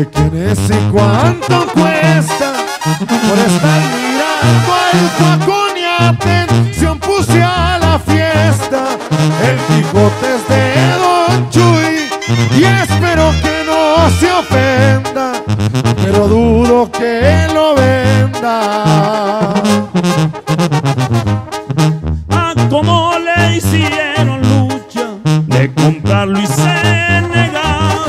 de quién es y cuánto cuesta. Por estar mirando el Facón y atención puse a la fiesta. El Quijote es de Don Chuy y espero que no se ofenda, pero dudo que lo venda. Ah, como le hicieron lucha de comprarlo y se negaba.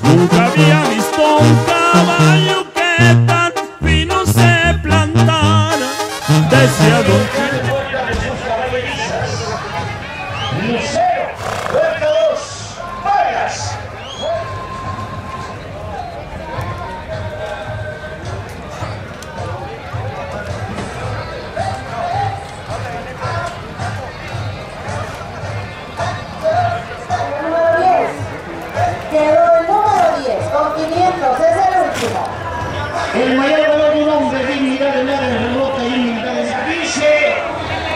Nunca había visto un caballo que tan fino se plantara. Decía Don Chuy. Lucero, puerta 2, Vargas. Número 10. Quedó el número 10 con 500, es el último. El mayor valor de un hombre, dignidad de nada, de reloj y dignidad de nada. Dice,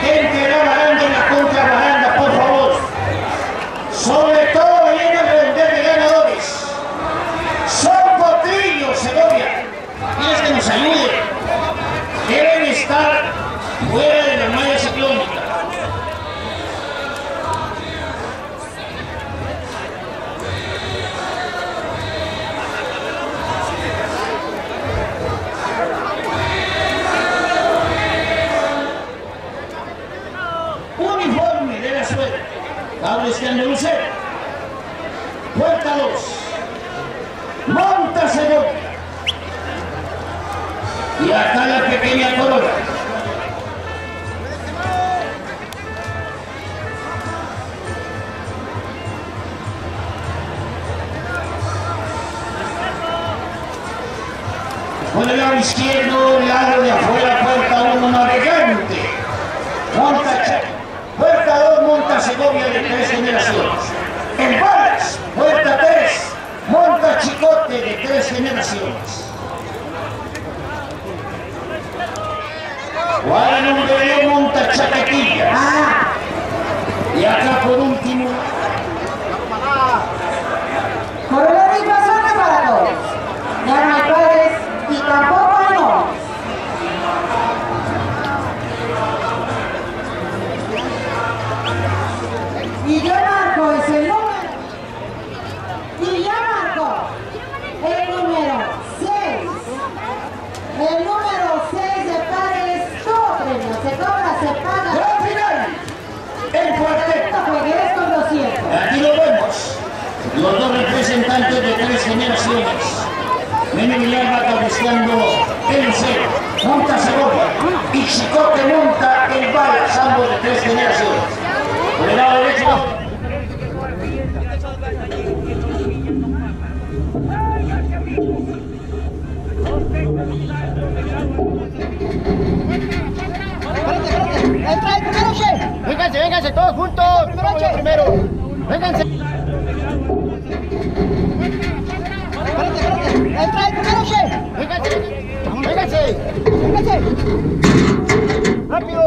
gente de la baranda y la contrabaranda, por favor. Sobre todo vienen a vender de ganadores. Son potrillos, Segovia. ¿Quieres que nos ayude? Deben estar fuera de la malla ciclónica. Uniforme de la suerte. Cables que han de lucer. Puerta 2. Monta Segovia. Y acá la pequeña corona. Con el lado izquierdo, lado de afuera, puerta 1, navegante. Monta puerta 2, monta Segovia de 3 generaciones. En Balas, puerta 3, monta Chicote de 3 generaciones. Guarda número 2, monta Chaquetillas. Y acá por último, Por una misma zona para todos. Ya no hay padres y tampoco hay novios. Y yo marco ese número. Y ya marco el número 6. El número 6 de pares, todo premio. Se cobra, se paga. gran final, el cuarteto. Juegues con 200. Aquí lo vemos, los dos representantes de 3 generaciones. Mene Villar va buscando el cero, monta Segovia y Chicote monta el Balas, ambos de 3 generaciones. Por el lado derecho, ¡Entra el primero, che! ¡Vénganse, vénganse todos juntos! ¡Primero, che! ¡Primero! ¡Vénganse! ¡Espérate, espérate! ¡Entra el primero, che! ¡Vénganse, vénganse! ¡Vénganse! ¡Rápido!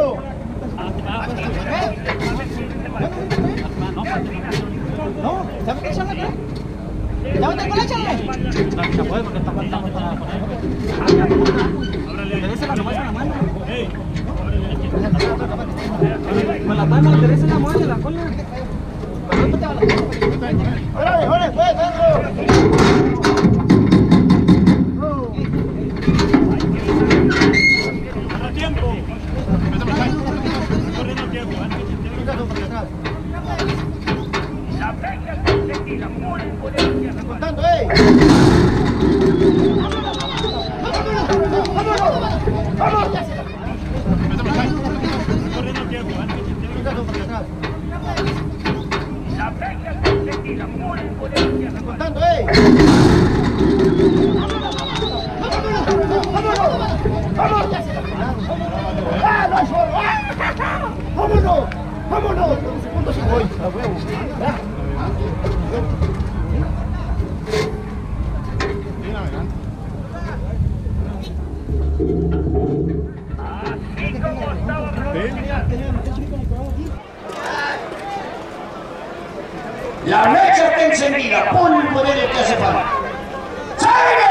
¿No? ¿Ya me echan la cara? ¿Ya me tengo la echarle? No puede porque está faltando para poner. Endereza la mano. Con la mano, endereza la mano de la cola. ¡Órale, órale, pues, dentro! Tiempo. Corriendo tiempo. la fecha conseguida por el poder. ¡Contando, eh! ¡Vamos! Corriendo tiempo. La fecha conseguida por el poder. ¡Contando, eh! ¡Vamos! ¡Ah, no hay forma! ¡Vámonos! ¡Vámonos! Segundos y voy. A huevo. La mecha está encendida, pon el poder que hace falta. ¡Salve!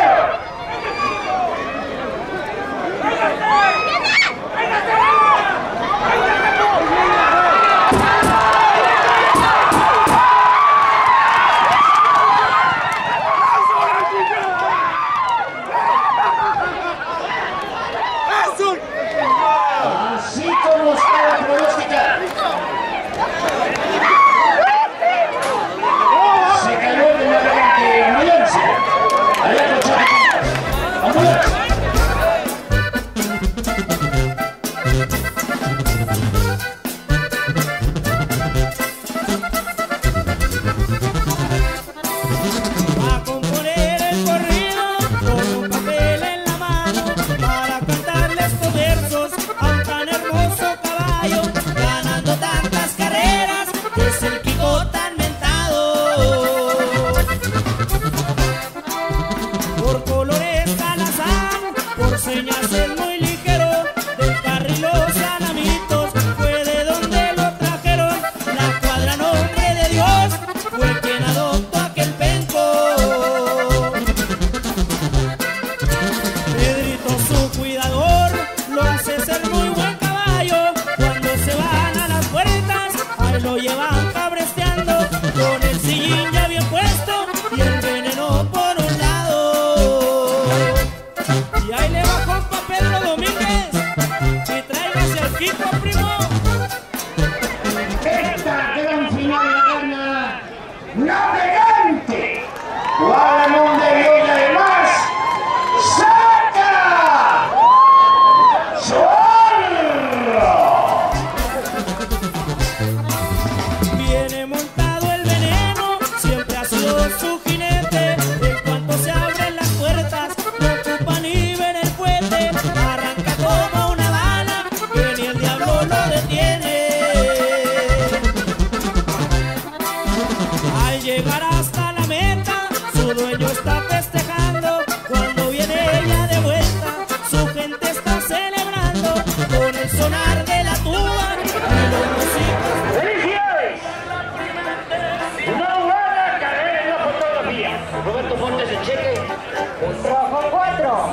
Rojo 4.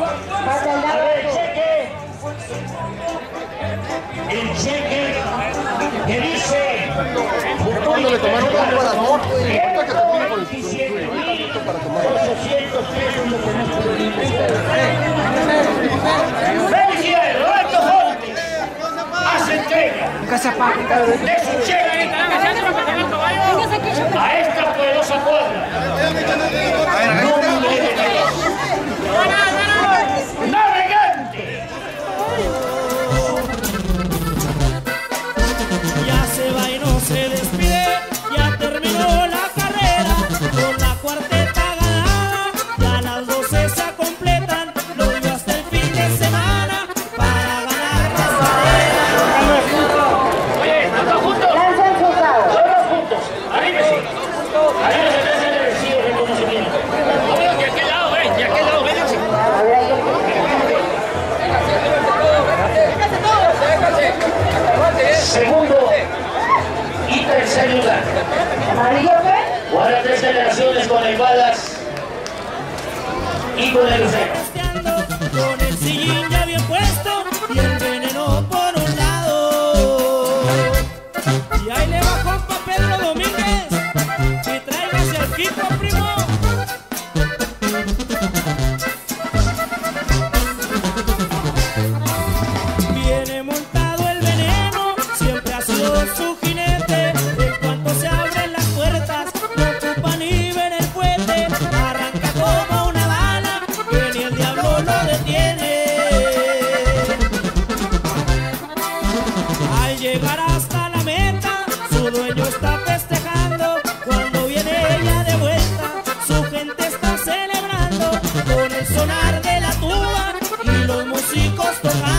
Falta el lado El cheque. El cheque que dice. ¿Cuándo le tomaron un para no? Importa que termine con el 27.800 para tomar. pesos lo que nos ¡felicidades! Roberto Fontes hace entrega de su cheque a esta poderosa cuadra. ¡Navegante! Ya se va y no se despide, ya terminó la carrera, con la cuarteta ganada, ya las 12 se completan, lo dio hasta el fin de semana, para ganar las carreras. Oye, ¿no están juntos? Lanzan sus dados. Todos juntos. Anímese. Anímese, se merecido reconocimiento. De aquel lado, de aquel lado, vénganse. A ver, ahí Segundo y tercer lugar. amarillo, ¿qué? Ahora 3 generaciones con el Balas y con el Lucero. Con el sillín ya bien puesto y el veneno por un lado. Y ahí le va compa Pedro Domínguez, que tráigase al Kiko, primo. Viene montado el veneno, siempre ha sido su jinete. En cuanto se abren las puertas, no ocupa ni ver el puente. Arranca como una bala, que ni el diablo lo detiene. Al llegar hasta la meta, su dueño está festejando. Cuando viene ella de vuelta, su gente está celebrando con el sonar de la tuba y los músicos tocando.